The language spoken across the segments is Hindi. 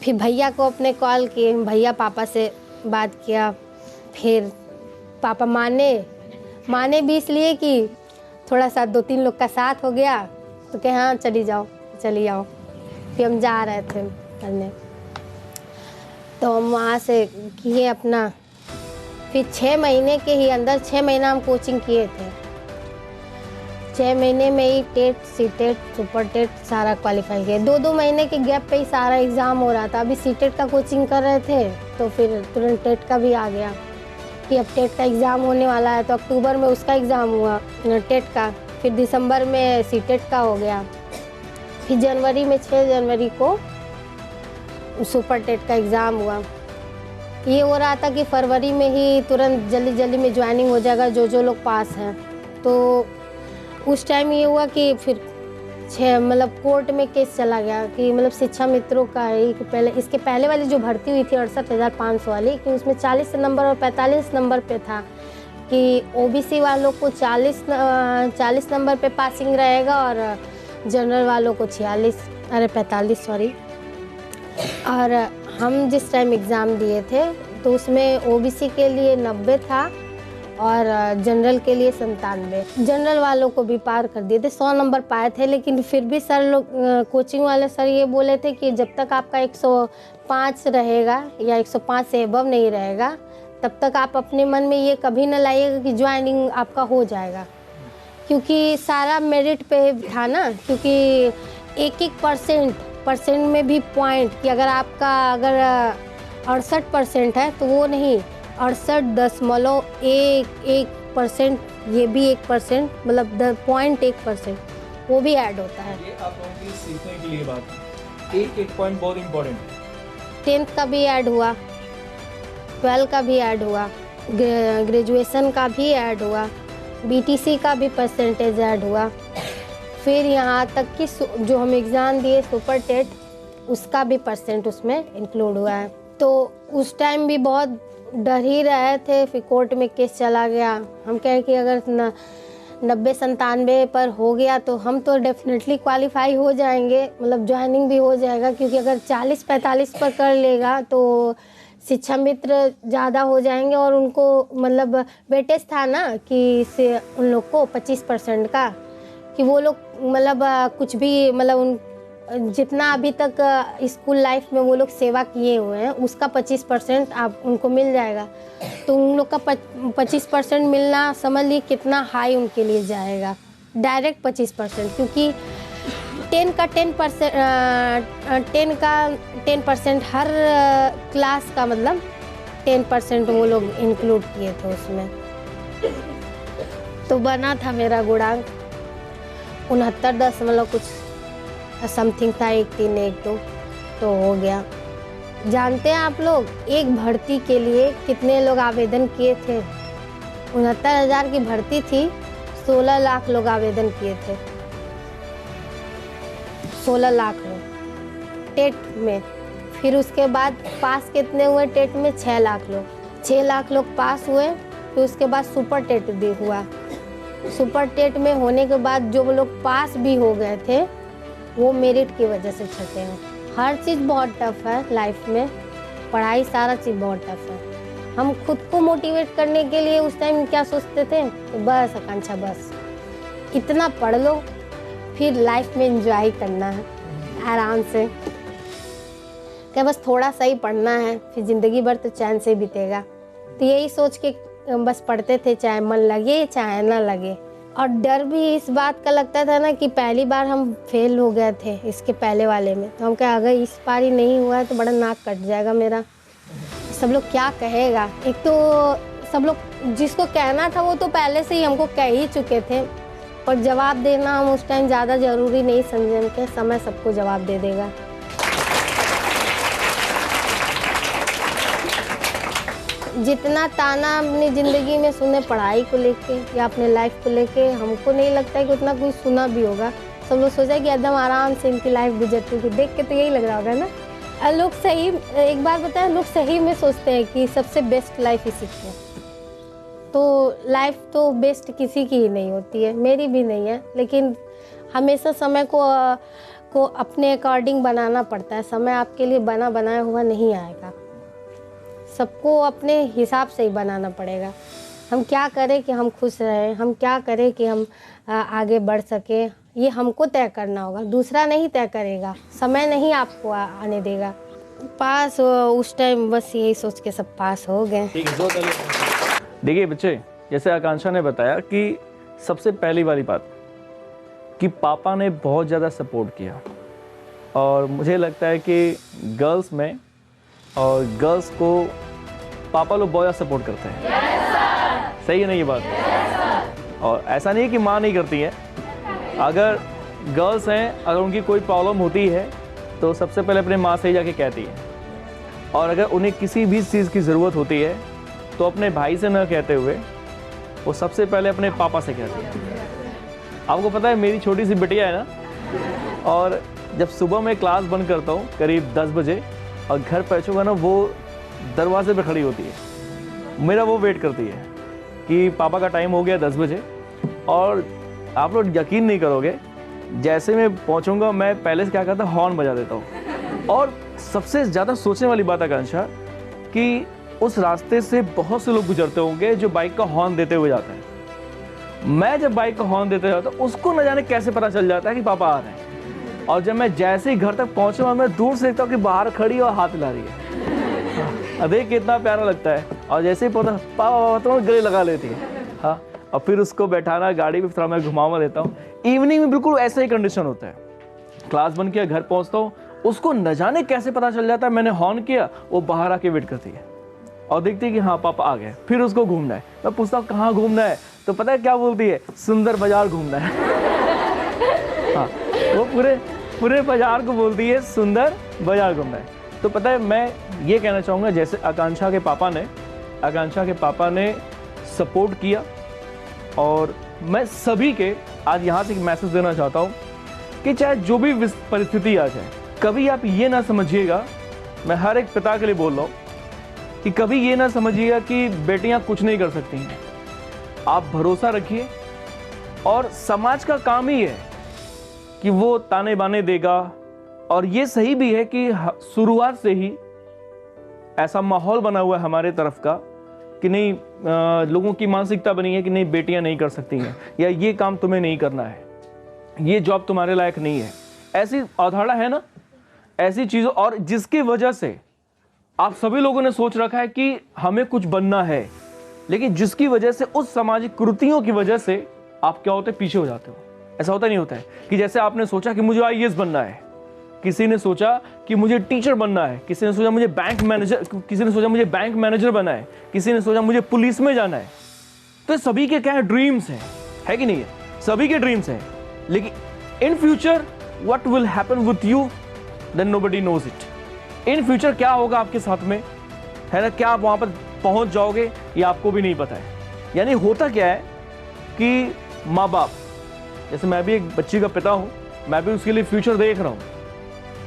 फिर भैया को अपने कॉल किए, भैया पापा से बात किया। फिर पापा माने भी इसलिए कि थोड़ा सा 2-3 लोग का साथ हो गया, तो कहे हाँ चली जाओ। फिर हम जा रहे थे करने, तो हम वहाँ से किए अपना। फिर 6 महीने के ही अंदर 6 महीना हम कोचिंग किए थे। 6 महीने में ही टेट, सीटेट, सुपर टेट सारा क्वालिफाई किया। 2-2 महीने के गैप पे ही सारा एग्ज़ाम हो रहा था। अभी सीटेट का कोचिंग कर रहे थे, तो फिर तुरंत टेट का भी आ गया कि अब टेट का एग्ज़ाम होने वाला है। तो अक्टूबर में उसका एग्ज़ाम हुआ टेट का, फिर दिसंबर में सीटेट का हो गया। फिर जनवरी में 6 जनवरी को सुपर टेट का एग्ज़ाम हुआ। ये हो रहा था कि फरवरी में ही तुरंत जल्दी में ज्वाइनिंग हो जाएगा जो लोग पास हैं। तो उस टाइम ये हुआ कि फिर कोर्ट में केस चला गया कि शिक्षा मित्रों का है कि पहले, इसके पहले वाली जो भर्ती हुई थी 68,500 वाली, कि उसमें 40 नंबर और 45 नंबर पे था कि ओबीसी वालों को 40 नंबर पे पासिंग रहेगा और जनरल वालों को 45 सॉरी। और हम जिस टाइम एग्ज़ाम दिए थे तो उसमें ओबीसी के लिए 90 था और जनरल के लिए 97। जनरल वालों को भी पार कर दिए थे, 100 नंबर पाए थे। लेकिन फिर भी सर लोग, कोचिंग वाले सर ये बोले थे कि जब तक आपका 105 रहेगा या 105 से एबव नहीं रहेगा, तब तक आप अपने मन में ये कभी न लाइएगा कि ज्वाइनिंग आपका हो जाएगा, क्योंकि सारा मेरिट पे था ना। क्योंकि एक परसेंट में भी पॉइंट कि अगर 68% है तो वो नहीं, 68.11%, ये भी 1%, 0.1% वो भी ऐड होता है। ये आप लोगों की सीखने के लिए बात है। एक पॉइंट बहुत इम्पोर्टेंट है। 10th का भी ऐड हुआ, 12 का भी ऐड हुआ, ग्रेजुएशन का भी ऐड हुआ, बीटीसी का भी परसेंटेज ऐड हुआ। फिर यहाँ तक कि जो हम एग्ज़ाम दिए सुपर टेट, उसका भी परसेंट उसमें इंक्लूड हुआ है। तो उस टाइम भी बहुत डर ही रहे थे। फिर कोर्ट में केस चला गया। हम कहे कि अगर 90-97 पर हो गया तो हम तो डेफिनेटली क्वालिफाई हो जाएंगे, ज्वाइनिंग भी हो जाएगा। क्योंकि अगर 40-45 पर कर लेगा तो शिक्षा मित्र ज़्यादा हो जाएंगे और उनको वेटेज था ना कि से उन लोग को 25% का, कि वो लोग कुछ भी उन जितना अभी तक स्कूल लाइफ में वो लोग सेवा किए हुए हैं उसका 25% आप उनको मिल जाएगा। तो उन लोग का 25% मिलना समझ लीजिए कितना हाई उनके लिए जाएगा, डायरेक्ट 25%। क्योंकि 10 का 10% हर क्लास का 10% वो लोग इंक्लूड किए थे उसमें। तो बना था मेरा गुणांक 69 कुछ समथिंग था, 1312, तो हो गया। जानते हैं आप लोग एक भर्ती के लिए कितने लोग आवेदन किए थे? 69,000 की भर्ती थी, 16 लाख लोग आवेदन किए थे। 16 लाख लोग टेट में। फिर उसके बाद पास कितने हुए टेट में? 6 लाख लोग। 6 लाख लोग पास हुए। फिर उसके बाद सुपर टेट भी हुआ। सुपर टेट में होने के बाद जो लोग पास भी हो गए थे वो मेरिट की वजह से छटे हैं। हर चीज़ बहुत टफ है लाइफ में, पढ़ाई सारा चीज़ बहुत टफ है। हम खुद को मोटिवेट करने के लिए उस टाइम क्या सोचते थे कि बस आकांक्षा बस इतना पढ़ लो, फिर लाइफ में एंजॉय करना है आराम से, क्या बस थोड़ा सा ही पढ़ना है, फिर ज़िंदगी भर तो चैन से बीतेगा। तो यही सोच के बस पढ़ते थे, चाहे मन लगे चाहे ना लगे। और डर भी इस बात का लगता था ना कि पहली बार हम फेल हो गए थे इसके पहले वाले में, तो हम क्या अगर इस बार ही नहीं हुआ है तो बड़ा नाक कट जाएगा मेरा, सब लोग क्या कहेगा। एक तो सब लोग जिसको कहना था वो तो पहले से ही हमको कह ही चुके थे, पर जवाब देना हम उस टाइम ज़्यादा ज़रूरी नहीं समझे। हम के समय सबको जवाब दे देगा। जितना ताना अपनी ज़िंदगी में सुने पढ़ाई को लेके या अपने लाइफ को लेके, हमको नहीं लगता है कि उतना कोई सुना भी होगा। सब लोग सोचा कि एकदम आराम से इनकी लाइफ गुजरती थी, देख के तो यही लग रहा होगा ना। लोग सही, एक बार बताएं, लोग सही में सोचते हैं कि सबसे बेस्ट लाइफ इसी की है। तो लाइफ तो बेस्ट किसी की ही नहीं होती है, मेरी भी नहीं है। लेकिन हमेशा समय आपको अपने अकॉर्डिंग बनाना पड़ता है। समय आपके लिए बना बनाया हुआ नहीं आएगा, सबको अपने हिसाब से ही बनाना पड़ेगा। हम क्या करें कि हम खुश रहें, हम क्या करें कि हम आगे बढ़ सकें, ये हमको तय करना होगा, दूसरा नहीं तय करेगा, समय नहीं आपको आने देगा। पास उस टाइम बस यही सोच के सब पास हो गए। देखिए बच्चे, जैसे आकांक्षा ने बताया कि सबसे पहली वाली बात कि पापा ने बहुत ज़्यादा सपोर्ट किया, और मुझे लगता है कि गर्ल्स में और गर्ल्स को पापा लोग बहुत ज़्यादा सपोर्ट करते हैं। सही है ना ये बात? और ऐसा नहीं है कि माँ नहीं करती है। अगर गर्ल्स हैं, अगर उनकी कोई प्रॉब्लम होती है तो सबसे पहले अपने माँ से ही जाके कहती है, और अगर उन्हें किसी भी चीज़ की ज़रूरत होती है तो अपने भाई से न कहते हुए वो सबसे पहले अपने पापा से कहती है। आपको पता है मेरी छोटी सी बिटिया है ना, और जब सुबह मैं क्लास बंद करता हूँ करीब 10 बजे और घर पहुँचूँगा ना, वो दरवाजे पे खड़ी होती है, मेरा वो वेट करती है कि पापा का टाइम हो गया 10 बजे। और आप लोग यकीन नहीं करोगे, जैसे मैं पहुँचूँगा मैं पहले से क्या करता, हॉर्न बजा देता हूँ। और सबसे ज़्यादा सोचने वाली बात आकांक्षा कि उस रास्ते से बहुत से लोग गुजरते होंगे जो बाइक का हॉर्न देते हुए जाते हैं। मैं जब बाइक का हॉर्न देते जाता हूँ, उसको न जाने कैसे पता चल जाता है कि पापा आ रहे हैं। और जब मैं जैसे ही घर तक पहुँचा, मैं दूर से देखता हूँ कि बाहर खड़ी और हाथ हिला रही है। देख कितना प्यारा लगता है। और जैसे ही पता पापा तो गले लगा लेती है। हाँ, और फिर उसको बैठाना गाड़ी पे, थोड़ा मैं घुमावा देता हूँ। इवनिंग में बिल्कुल ऐसा ही कंडीशन होता है। क्लास बंद किया, घर पहुँचता हूँ, उसको न जाने कैसे पता चल जाता है मैंने हॉर्न किया, वो बाहर आके वेट करती है और देखती है कि हाँ पापा आ गए। फिर उसको घूमना है। मैं पूछता हूँ कहाँ घूमना है, तो पता है क्या बोलती है, सुंदर बाजार घूमना है। हाँ, वो पूरे बाजार को बोलती है सुंदर बाजार घूमना है। तो पता है मैं ये कहना चाहूँगा, जैसे आकांक्षा के पापा ने सपोर्ट किया, और मैं सभी के आज यहाँ से एक मैसेज देना चाहता हूँ कि चाहे जो भी परिस्थिति आ जाए, कभी आप ये ना समझिएगा, मैं हर एक पिता के लिए बोल रहा हूँ कि कभी ये ना समझिएगा कि बेटियां कुछ नहीं कर सकती हैं। आप भरोसा रखिए, और समाज का काम ही है कि वो ताने बाने देगा। और ये सही भी है कि शुरुआत से ही ऐसा माहौल बना हुआ है हमारे तरफ का कि नहीं, लोगों की मानसिकता बनी है कि नहीं बेटियां नहीं कर सकती हैं, या ये काम तुम्हें नहीं करना है, ये जॉब तुम्हारे लायक नहीं है। ऐसी अवधारणा है ना, ऐसी चीज़ों, और जिसकी वजह से आप सभी लोगों ने सोच रखा है कि हमें कुछ बनना है, लेकिन जिसकी वजह से, उस सामाजिक कुरीतियों की वजह से आप क्या होते, पीछे हो जाते हो। ऐसा होता नहीं होता है कि जैसे आपने सोचा कि मुझे आईएएस बनना है, किसी ने सोचा कि मुझे टीचर बनना है, किसी ने सोचा मुझे बैंक मैनेजर बनना है, किसी ने सोचा मुझे पुलिस में जाना है। तो सभी के क्या है, ड्रीम्स हैं, है कि नहीं है? सभी के ड्रीम्स हैं, लेकिन in future what will happen with you, then nobody knows it. In future क्या होगा आपके साथ में, है ना, क्या आप वहां पर पहुंच जाओगे, ये आपको भी नहीं पता है। यानी होता क्या है कि माँ बाप, जैसे मैं भी एक बच्ची का पिता हूं, मैं भी उसके लिए फ्यूचर देख रहा हूं,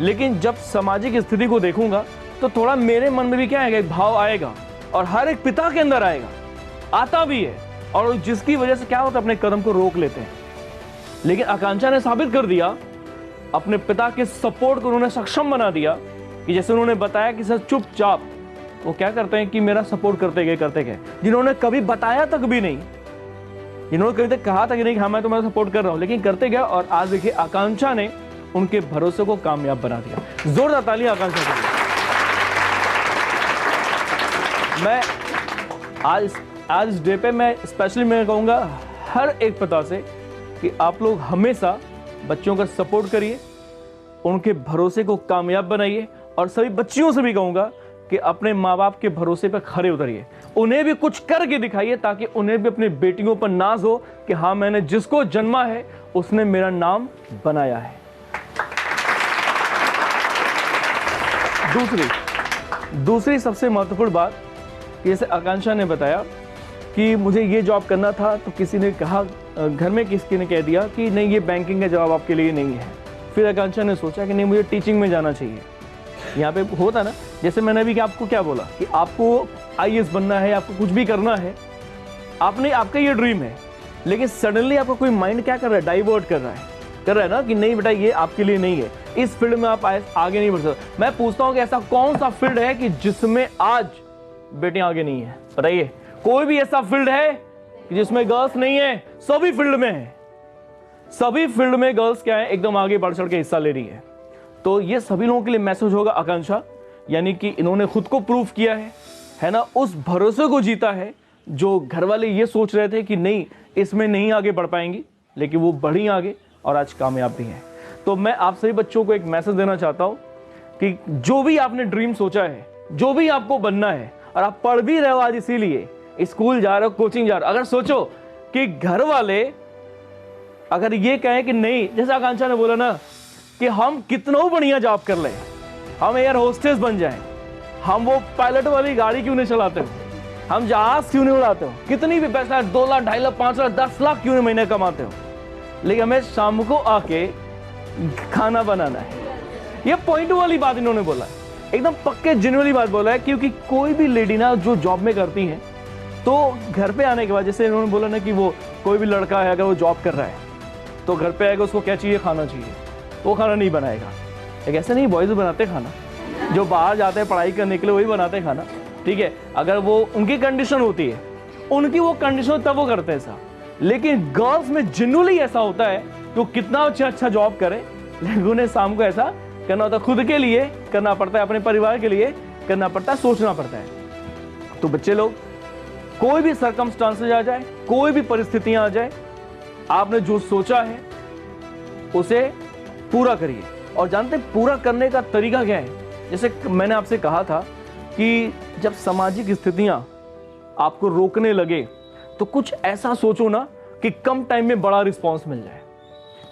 लेकिन जब सामाजिक स्थिति को देखूंगा तो थोड़ा मेरे मन में भी क्या आएगा, एक भाव आएगा, और हर एक पिता के अंदर आएगा, आता भी है, और जिसकी वजह से क्या होता है, अपने कदम को रोक लेते हैं। लेकिन आकांक्षा ने साबित कर दिया, अपने पिता के सपोर्ट को उन्होंने सक्षम बना दिया कि जैसे उन्होंने बताया कि सर चुपचाप वो क्या करते हैं कि मेरा सपोर्ट करते गए, जिन्होंने कभी बताया तक भी नहीं, जिन्होंने कभी तक कहा था कि नहीं हाँ मैं तुम्हारा सपोर्ट कर रहा हूं, लेकिन करते गए। और आज देखिए आकांक्षा ने उनके भरोसे को कामयाब बना दिया। जोरदार तालियां आकांक्षा के लिए। मैं आज इस डे पे मैं स्पेशली मैं कहूँगा हर एक पिता से कि आप लोग हमेशा बच्चों का सपोर्ट करिए, उनके भरोसे को कामयाब बनाइए, और सभी बच्चियों से भी कहूँगा कि अपने माँ बाप के भरोसे पर खड़े उतरिए, उन्हें भी कुछ करके दिखाइए, ताकि उन्हें भी अपनी बेटियों पर नाज हो कि हाँ मैंने जिसको जन्मा है उसने मेरा नाम बनाया है। दूसरी सबसे महत्वपूर्ण बात, जैसे आकांक्षा ने बताया कि मुझे ये जॉब करना था, तो किसी ने कहा, घर में किसी ने कह दिया कि नहीं ये बैंकिंग का जॉब आपके लिए नहीं है। फिर आकांक्षा ने सोचा कि नहीं मुझे टीचिंग में जाना चाहिए। यहाँ पे होता ना, जैसे मैंने अभी आपको क्या बोला कि आपको आईएएस बनना है, आपको कुछ भी करना है, आपका ये ड्रीम है, लेकिन सडनली आपका कोई माइंड क्या कर रहा है, डाइवर्ट कर रहा है। कर रहे हैं ना कि नहीं बेटा ये आपके लिए नहीं है, इस फील्ड में आप आगे नहीं बढ़ सकते। मैं पूछता हूं कि ऐसा कौन सा फील्ड है कि जिसमें आज बेटियां आगे नहीं है? बताइए, कोई भी ऐसा फील्ड है कि जिसमें गर्ल्स नहीं है? सभी फील्ड में है, सभी फील्ड में गर्ल्स क्या है, एकदम आगे बढ़ चढ़ के हिस्सा ले रही है। तो ये सभी लोगों के लिए मैसेज होगा आकांक्षा, यानी कि इन्होंने खुद को प्रूव किया है ना, उस भरोसे को जीता है जो घर वाले ये सोच रहे थे कि नहीं इसमें नहीं आगे बढ़ पाएंगी, लेकिन वो बढ़ी आगे और आज कामयाब भी हैं। तो मैं आप सभी बच्चों को एक मैसेज देना चाहता हूं कि जो भी आपने ड्रीम सोचा है, जो भी आपको बनना है, और आप पढ़ भी रहे हो आज इसीलिए स्कूल जा रहे हो, कोचिंग जा रहे हो, अगर सोचो कि घर वाले अगर ये कहें कि नहीं, जैसे आकांक्षा ने बोला ना कि हम कितना बढ़िया जॉब कर ले, हम एयर होस्टेस बन जाएं, हम वो पायलट वाली गाड़ी क्यों नहीं चलाते हो, हम जहाज क्यों नहीं उड़ाते हो, कितनी भी पैसा 2 लाख 2.5 लाख 5 लाख 10 लाख क्यों नहीं महीने कमाते हो, लेकिन हमें शाम को आके खाना बनाना है। ये पॉइंट वाली बात इन्होंने बोला, एकदम पक्के जेन्युइनली बात बोला है। क्योंकि कोई भी लेडी ना जो जॉब में करती है तो घर पे आने के बाद, जैसे इन्होंने बोला ना कि वो कोई भी लड़का है अगर वो जॉब कर रहा है तो घर पे आएगा, उसको क्या चाहिए, खाना चाहिए, वो खाना नहीं बनाएगा। एक ऐसे नहीं, बॉयज बनाते खाना, जो बाहर जाते हैं पढ़ाई करने के लिए वही बनाते हैं खाना, ठीक है। अगर वो उनकी कंडीशन होती है, उनकी वो कंडीशन, तब वो करते हैं ऐसा। लेकिन गर्ल्स में जेन्युइनली ऐसा होता है कि वो कितना अच्छा जॉब करे, लेकिन उन्हें शाम को ऐसा करना होता है, खुद के लिए करना पड़ता है, अपने परिवार के लिए करना पड़ता है, सोचना पड़ता है। तो बच्चे लोग, कोई भी सर्कमस्टांसेस आ जाए, कोई भी परिस्थितियां आ जाए, आपने जो सोचा है उसे पूरा करिए। और जानते हैं पूरा करने का तरीका क्या है? जैसे मैंने आपसे कहा था कि जब सामाजिक स्थितियां आपको रोकने लगे तो कुछ ऐसा सोचो ना कि कम टाइम में बड़ा रिस्पांस मिल जाए।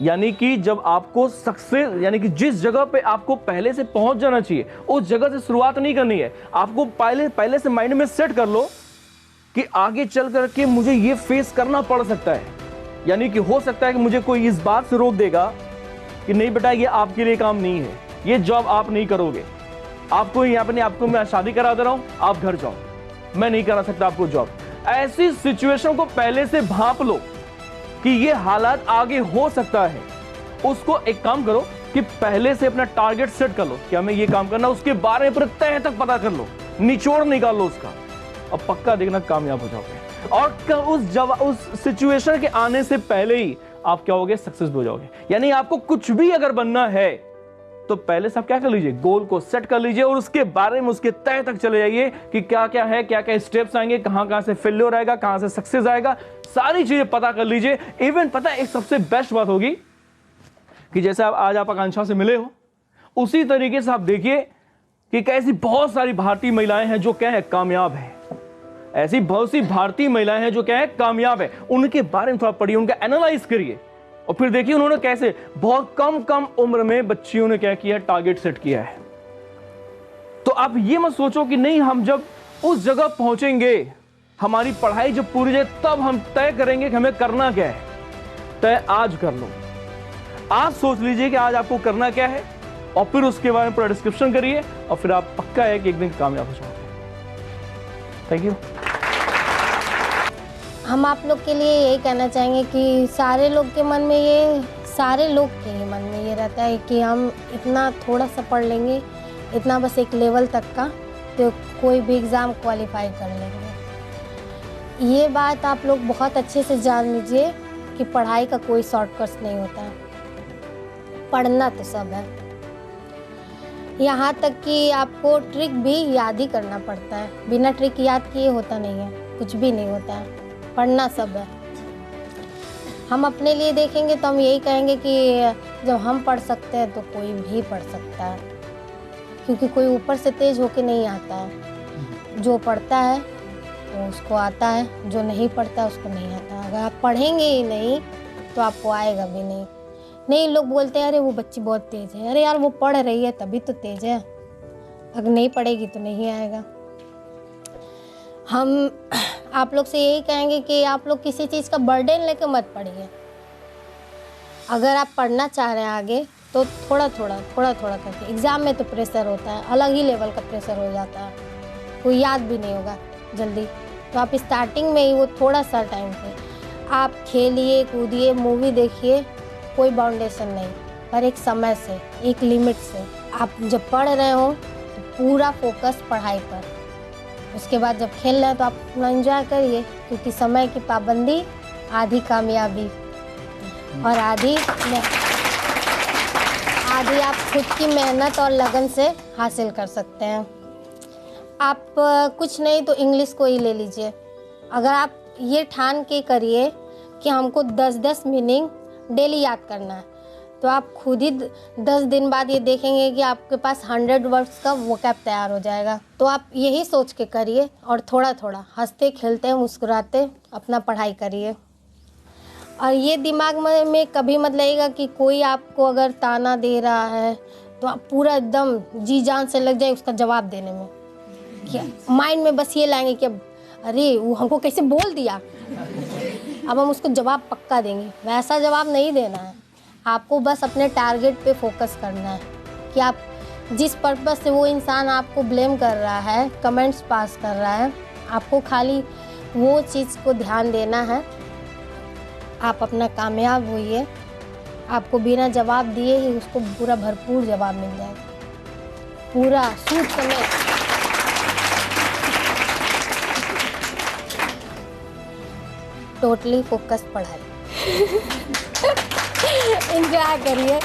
यानी कि जब आपको सक्सेस, यानी कि जिस जगह पे आपको पहले से पहुंच जाना चाहिए उस जगह से शुरुआत नहीं करनी है। आपको पहले से माइंड में सेट कर लो कि आगे चल करके मुझे ये फेस करना पड़ सकता है। यानी कि हो सकता है कि मुझे कोई इस बात से रोक देगा कि नहीं बेटा ये आपके लिए काम नहीं है, ये जॉब आप नहीं करोगे, आपको यहाँ पे नहीं, आपको मैं शादी करा दे रहा हूँ, आप घर जाओ, मैं नहीं करा सकता आपको जॉब। ऐसी सिचुएशन को पहले से भांप लो कि ये हालात आगे हो सकता है। उसको एक काम करो कि पहले से अपना टारगेट सेट कर लो कि हमें ये काम करना, उसके बारे में तह तक पता कर लो, निचोड़ निकाल लो उसका, और पक्का देखना कामयाब हो जाओगे। और उस सिचुएशन के आने से पहले ही आप क्या होगे, सक्सेस हो जाओगे। यानी आपको कुछ भी अगर बनना है तो पहले से आप क्या कर लीजिए, गोल को सेट कर लीजिए और उसके बारे में उसके तह तक चले जाइए कि क्या क्या है, क्या क्या स्टेप्स आएंगे, कहां से फेल्योर आएगा, कहां से सक्सेस आएगा, सारी चीजें पता कर लीजिए। इवन पता है एक सबसे बेस्ट बात होगी कि जैसे आज आप आकांक्षा से मिले हो, उसी तरीके से आप देखिए कि कैसी बहुत सारी भारतीय महिलाएं हैं जो क्या है, कामयाब है। ऐसी बहुत सी भारतीय महिलाएं हैं जो क्या है, कामयाब है। उनके बारे में थोड़ा पढ़िए, उनका एनालाइज करिए और फिर देखिए उन्होंने कैसे बहुत कम उम्र में बच्चियों ने क्या किया, टारगेट सेट किया है। तो आप ये मत सोचो कि नहीं हम जब उस जगह पहुंचेंगे, हमारी पढ़ाई जब पूरी जाए तब हम तय करेंगे कि हमें करना क्या है। तय आज कर लो, आज सोच लीजिए कि आज आपको करना क्या है और फिर उसके बारे में पूरा डिस्क्रिप्शन करिए और फिर आप पक्का है कि एक दिन कामयाब हो जाओगे। Thank you. हम आप लोग के लिए यही कहना चाहेंगे कि सारे लोग के मन में ये, सारे लोग के ही मन में ये रहता है कि हम इतना थोड़ा सा पढ़ लेंगे, इतना बस एक लेवल तक का, तो कोई भी एग्ज़ाम क्वालिफाई कर लेंगे। ये बात आप लोग बहुत अच्छे से जान लीजिए कि पढ़ाई का कोई शॉर्टकट नहीं होता है, पढ़ना तो सब है। यहाँ तक कि आपको ट्रिक भी याद ही करना पड़ता है, बिना ट्रिक याद किए होता नहीं है, कुछ भी नहीं होता है, पढ़ना सब है। हम अपने लिए देखेंगे तो हम यही कहेंगे कि जब हम पढ़ सकते हैं तो कोई भी पढ़ सकता है, क्योंकि कोई ऊपर से तेज होके नहीं आता है। जो पढ़ता है वो उसको आता है, जो नहीं पढ़ता उसको नहीं आता। अगर आप पढ़ेंगे ही नहीं तो आपको आएगा भी नहीं। नहीं, लोग बोलते हैं अरे वो बच्ची बहुत तेज है, अरे यार वो पढ़ रही है तभी तो तेज है, अगर नहीं पढ़ेगी तो नहीं आएगा। हम आप लोग से यही कहेंगे कि आप लोग किसी चीज़ का बर्डन लेकर मत पढ़िए। अगर आप पढ़ना चाह रहे हैं आगे तो थोड़ा थोड़ा करके। एग्ज़ाम में तो प्रेशर होता है, अलग ही लेवल का प्रेशर हो जाता है, कोई याद भी नहीं होगा जल्दी। तो आप स्टार्टिंग में ही वो थोड़ा सा टाइम पे आप खेलिए, कूदिए, मूवी देखिए, कोई बाउंडेशन नहीं, पर एक समय से, एक लिमिट से। आप जब पढ़ रहे हो तो पूरा फोकस पढ़ाई पर, उसके बाद जब खेल रहे हैं तो आप अपना एंजॉय करिए, क्योंकि समय की पाबंदी आधी कामयाबी और आधी आप खुद की मेहनत और लगन से हासिल कर सकते हैं। आप कुछ नहीं तो इंग्लिश को ही ले लीजिए। अगर आप ये ठान के करिए कि हमको 10-10 मीनिंग डेली याद करना है, तो आप खुद ही 10 दिन बाद ये देखेंगे कि आपके पास 100 वर्ड्स का वोकैब तैयार हो जाएगा। तो आप यही सोच के करिए और थोड़ा थोड़ा हंसते खेलते मुस्कुराते अपना पढ़ाई करिए। और ये दिमाग में कभी मत लगेगा कि कोई आपको अगर ताना दे रहा है तो आप पूरा एकदम जी जान से लग जाए उसका जवाब देने में, कि माइंड में बस ये लाएंगे कि अब अरे वो हमको कैसे बोल दिया, अब हम उसको जवाब पक्का देंगे। वैसा जवाब नहीं देना है, आपको बस अपने टारगेट पे फोकस करना है कि आप जिस पर्पस से वो इंसान आपको ब्लेम कर रहा है, कमेंट्स पास कर रहा है, आपको खाली वो चीज़ को ध्यान देना है। आप अपना कामयाब होइए, आपको बिना जवाब दिए ही उसको पूरा भरपूर जवाब मिल जाएगा, पूरा सूद समेत। टोटली फोकस पढ़ाई। एंजॉय करिए।